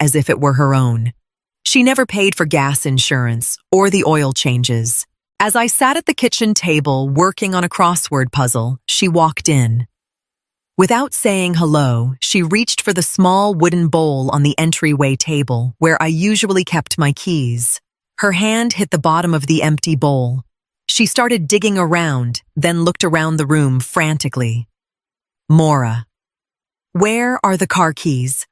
as if it were her own. She never paid for gas insurance or the oil changes. As I sat at the kitchen table working on a crossword puzzle, she walked in. Without saying hello, she reached for the small wooden bowl on the entryway table where I usually kept my keys. Her hand hit the bottom of the empty bowl. She started digging around, then looked around the room frantically. Maura. Where are the car keys?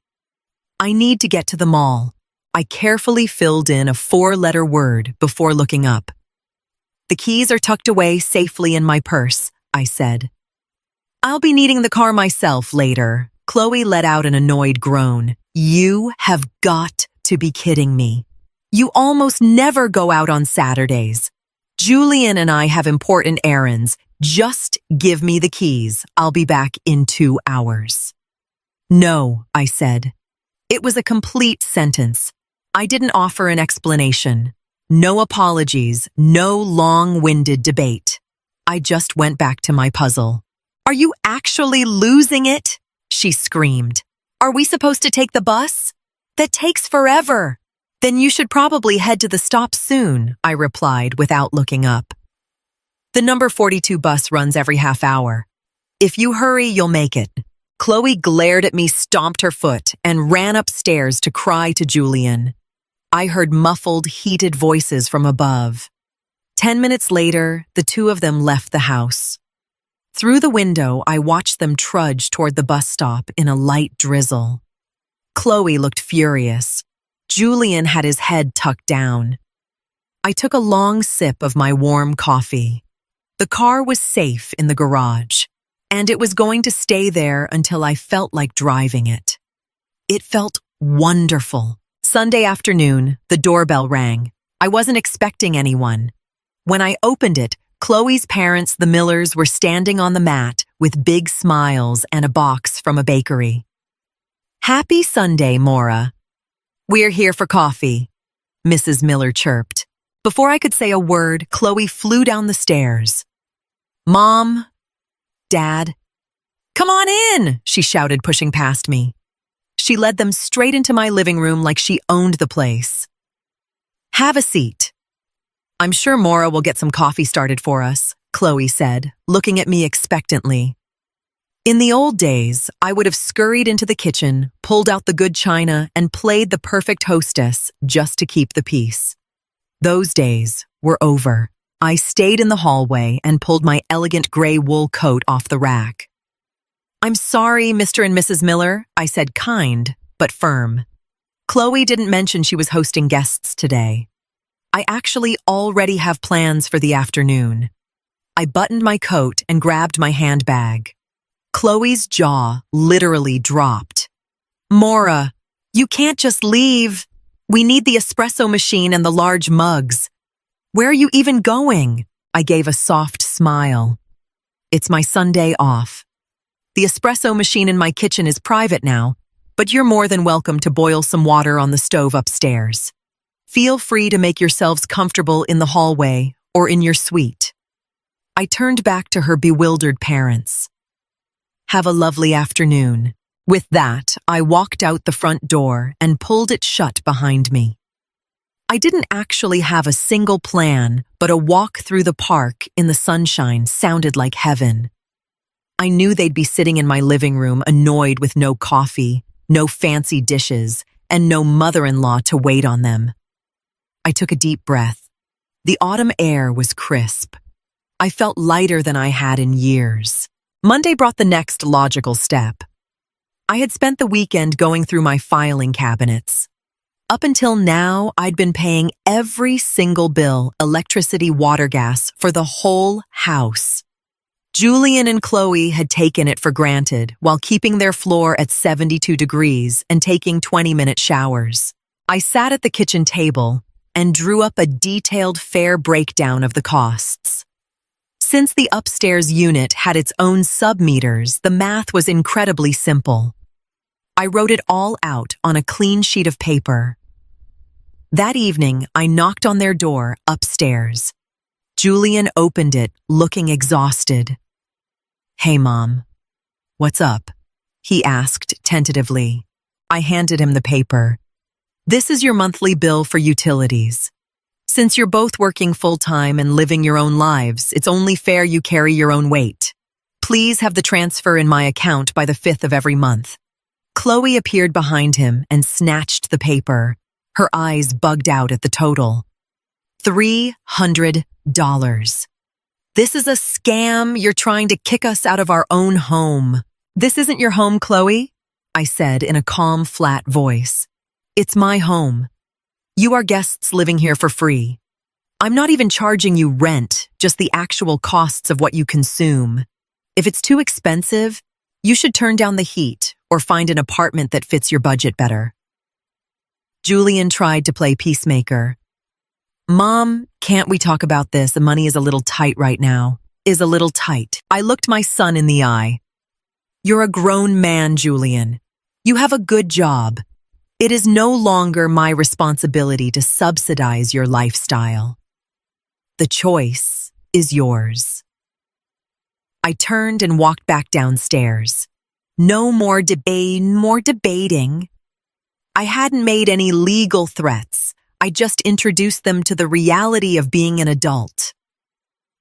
I need to get to the mall. I carefully filled in a 4-letter word before looking up. The keys are tucked away safely in my purse, I said. I'll be needing the car myself later. Chloe let out an annoyed groan. You have got to be kidding me. You almost never go out on Saturdays. Julian and I have important errands. Just give me the keys. I'll be back in 2 hours. No, I said. It was a complete sentence. I didn't offer an explanation. No apologies, no long-winded debate. I just went back to my puzzle. Are you actually losing it? She screamed. Are we supposed to take the bus? That takes forever. Then you should probably head to the stop soon, I replied without looking up. The number 42 bus runs every half hour. If you hurry, you'll make it. Chloe glared at me, stomped her foot, and ran upstairs to cry to Julian. I heard muffled, heated voices from above. 10 minutes later, the two of them left the house. Through the window, I watched them trudge toward the bus stop in a light drizzle. Chloe looked furious. Julian had his head tucked down. I took a long sip of my warm coffee. The car was safe in the garage, and it was going to stay there until I felt like driving it. It felt wonderful. Sunday afternoon, the doorbell rang. I wasn't expecting anyone. When I opened it, Chloe's parents, the Millers, were standing on the mat with big smiles and a box from a bakery. Happy Sunday, Maura. We're here for coffee, Mrs. Miller chirped. Before I could say a word, Chloe flew down the stairs. Mom, Dad, come on in, she shouted, pushing past me. She led them straight into my living room like she owned the place. Have a seat. I'm sure Maura will get some coffee started for us, Chloe said, looking at me expectantly. In the old days, I would have scurried into the kitchen, pulled out the good china, and played the perfect hostess just to keep the peace. Those days were over. I stayed in the hallway and pulled my elegant gray wool coat off the rack. I'm sorry, Mr. and Mrs. Miller, I said, kind but firm. Chloe didn't mention she was hosting guests today. I actually already have plans for the afternoon. I buttoned my coat and grabbed my handbag. Chloe's jaw literally dropped. Maura, you can't just leave. We need the espresso machine and the large mugs. Where are you even going? I gave a soft smile. It's my Sunday off. The espresso machine in my kitchen is private now, but you're more than welcome to boil some water on the stove upstairs. Feel free to make yourselves comfortable in the hallway or in your suite. I turned back to her bewildered parents. Have a lovely afternoon. With that, I walked out the front door and pulled it shut behind me. I didn't actually have a single plan, but a walk through the park in the sunshine sounded like heaven. I knew they'd be sitting in my living room, annoyed with no coffee, no fancy dishes, and no mother-in-law to wait on them. I took a deep breath. The autumn air was crisp. I felt lighter than I had in years. Monday brought the next logical step. I had spent the weekend going through my filing cabinets. Up until now, I'd been paying every single bill, electricity, water, gas, for the whole house. Julian and Chloe had taken it for granted while keeping their floor at 72 degrees and taking 20-minute showers. I sat at the kitchen table and drew up a detailed, fair breakdown of the costs. Since the upstairs unit had its own sub-meters, the math was incredibly simple. I wrote it all out on a clean sheet of paper. That evening, I knocked on their door upstairs. Julian opened it, looking exhausted. Hey, Mom. What's up? He asked tentatively. I handed him the paper. This is your monthly bill for utilities. Since you're both working full-time and living your own lives, it's only fair you carry your own weight. Please have the transfer in my account by the 5th of every month. Chloe appeared behind him and snatched the paper. Her eyes bugged out at the total. $300. This is a scam. You're trying to kick us out of our own home. This isn't your home, Chloe, I said in a calm, flat voice. It's my home. You are guests living here for free. I'm not even charging you rent, just the actual costs of what you consume. If it's too expensive, you should turn down the heat or find an apartment that fits your budget better. Julian tried to play peacemaker. Mom, can't we talk about this? The money is a little tight right now. Is a little tight. I looked my son in the eye. You're a grown man, Julian. You have a good job. It is no longer my responsibility to subsidize your lifestyle. The choice is yours. I turned and walked back downstairs. No more debating. I hadn't made any legal threats. I just introduced them to the reality of being an adult.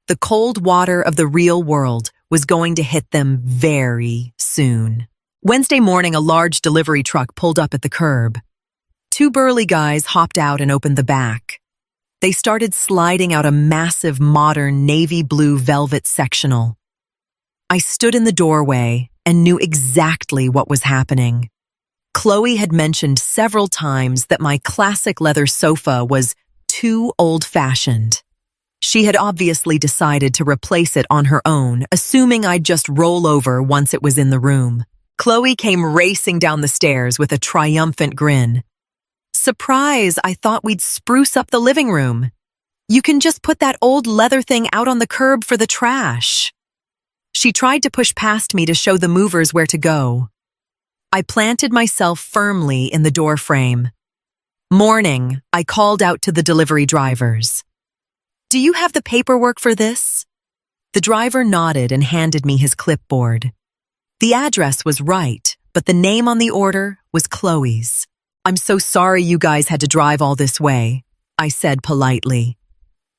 The cold water of the real world was going to hit them very soon. Wednesday morning, a large delivery truck pulled up at the curb. Two burly guys hopped out and opened the back. They started sliding out a massive modern navy blue velvet sectional. I stood in the doorway and knew exactly what was happening. Chloe had mentioned several times that my classic leather sofa was too old-fashioned. She had obviously decided to replace it on her own, assuming I'd just roll over once it was in the room. Chloe came racing down the stairs with a triumphant grin. Surprise, I thought we'd spruce up the living room. You can just put that old leather thing out on the curb for the trash. She tried to push past me to show the movers where to go. I planted myself firmly in the door frame. Morning, I called out to the delivery drivers. Do you have the paperwork for this? The driver nodded and handed me his clipboard. The address was right, but the name on the order was Chloe's. I'm so sorry you guys had to drive all this way, I said politely.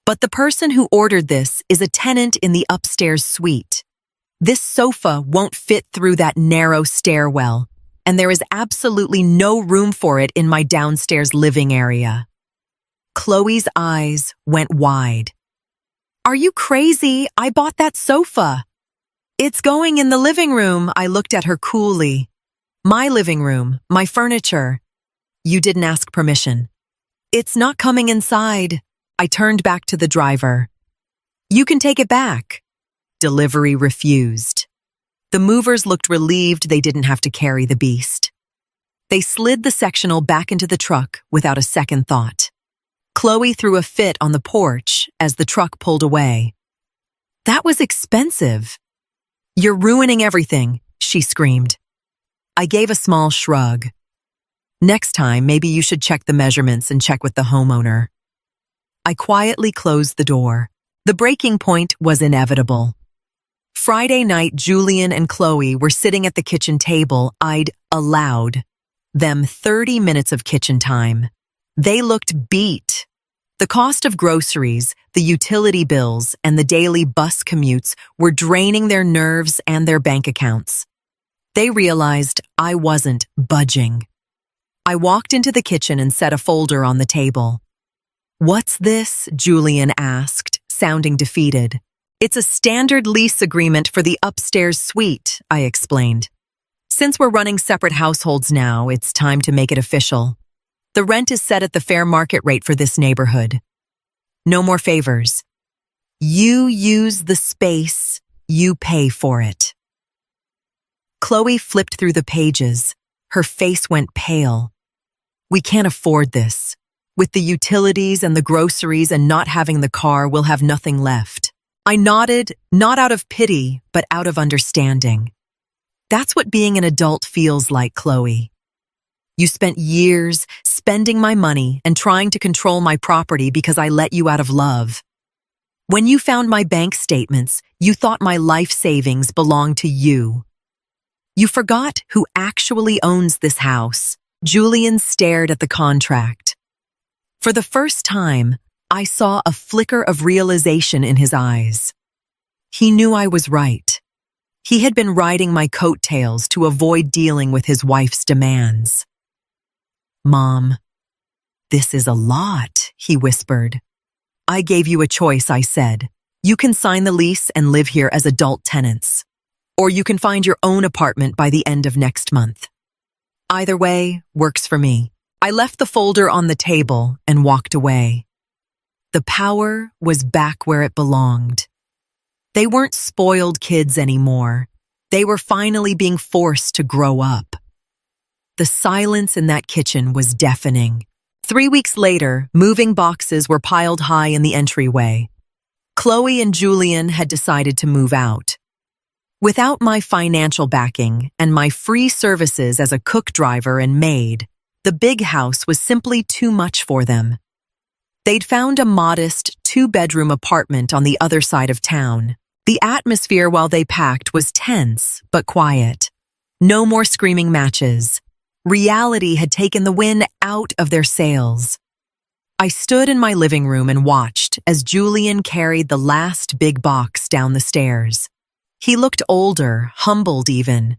But the person who ordered this is a tenant in the upstairs suite. This sofa won't fit through that narrow stairwell, and there is absolutely no room for it in my downstairs living area. Chloe's eyes went wide. Are you crazy? I bought that sofa. It's going in the living room, I looked at her coolly. My living room, my furniture. You didn't ask permission. It's not coming inside. I turned back to the driver. You can take it back. Delivery refused. The movers looked relieved they didn't have to carry the beast. They slid the sectional back into the truck without a second thought. Chloe threw a fit on the porch as the truck pulled away. That was expensive. You're ruining everything, she screamed. I gave a small shrug. Next time, maybe you should check the measurements and check with the homeowner. I quietly closed the door. The breaking point was inevitable. Friday night, Julian and Chloe were sitting at the kitchen table. I'd allowed them 30 minutes of kitchen time. They looked beat. The cost of groceries, the utility bills, and the daily bus commutes were draining their nerves and their bank accounts. They realized I wasn't budging. I walked into the kitchen and set a folder on the table. What's this? Julian asked, sounding defeated. It's a standard lease agreement for the upstairs suite, I explained. Since we're running separate households now, it's time to make it official. The rent is set at the fair market rate for this neighborhood. No more favors. You use the space, you pay for it. Chloe flipped through the pages. Her face went pale. We can't afford this. With the utilities and the groceries and not having the car, we'll have nothing left. I nodded, not out of pity, but out of understanding. That's what being an adult feels like, Chloe. You spent years spending my money and trying to control my property because I let you out of love. When you found my bank statements, you thought my life savings belonged to you. You forgot who actually owns this house. Julian stared at the contract. For the first time, I saw a flicker of realization in his eyes. He knew I was right. He had been riding my coattails to avoid dealing with his wife's demands. "Mom, this is a lot," he whispered. "I gave you a choice," I said. "You can sign the lease and live here as adult tenants. Or you can find your own apartment by the end of next month. Either way works for me." I left the folder on the table and walked away. The power was back where it belonged. They weren't spoiled kids anymore. They were finally being forced to grow up. The silence in that kitchen was deafening. 3 weeks later, moving boxes were piled high in the entryway. Chloe and Julian had decided to move out. Without my financial backing and my free services as a cook driver and maid, the big house was simply too much for them. They'd found a modest 2-bedroom apartment on the other side of town. The atmosphere while they packed was tense but quiet. No more screaming matches. Reality had taken the wind out of their sails. I stood in my living room and watched as Julian carried the last big box down the stairs. He looked older, humbled even.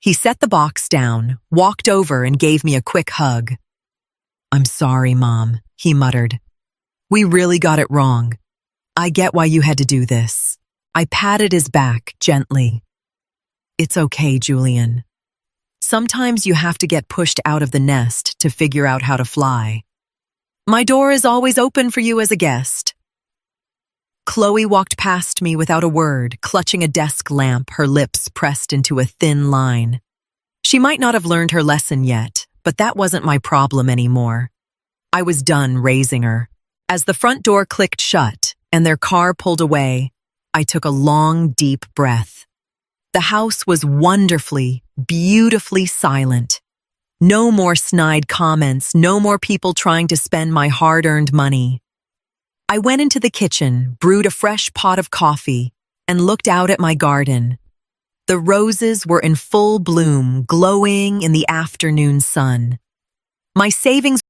He set the box down, walked over and gave me a quick hug. "I'm sorry, Mom," he muttered. "We really got it wrong. I get why you had to do this." I patted his back gently. "It's okay, Julian. Sometimes you have to get pushed out of the nest to figure out how to fly. My door is always open for you as a guest." Chloe walked past me without a word, clutching a desk lamp, her lips pressed into a thin line. She might not have learned her lesson yet, but that wasn't my problem anymore. I was done raising her. As the front door clicked shut and their car pulled away, I took a long, deep breath. The house was wonderfully, beautifully silent. No more snide comments, no more people trying to spend my hard-earned money. I went into the kitchen, brewed a fresh pot of coffee, and looked out at my garden. The roses were in full bloom, glowing in the afternoon sun. My savings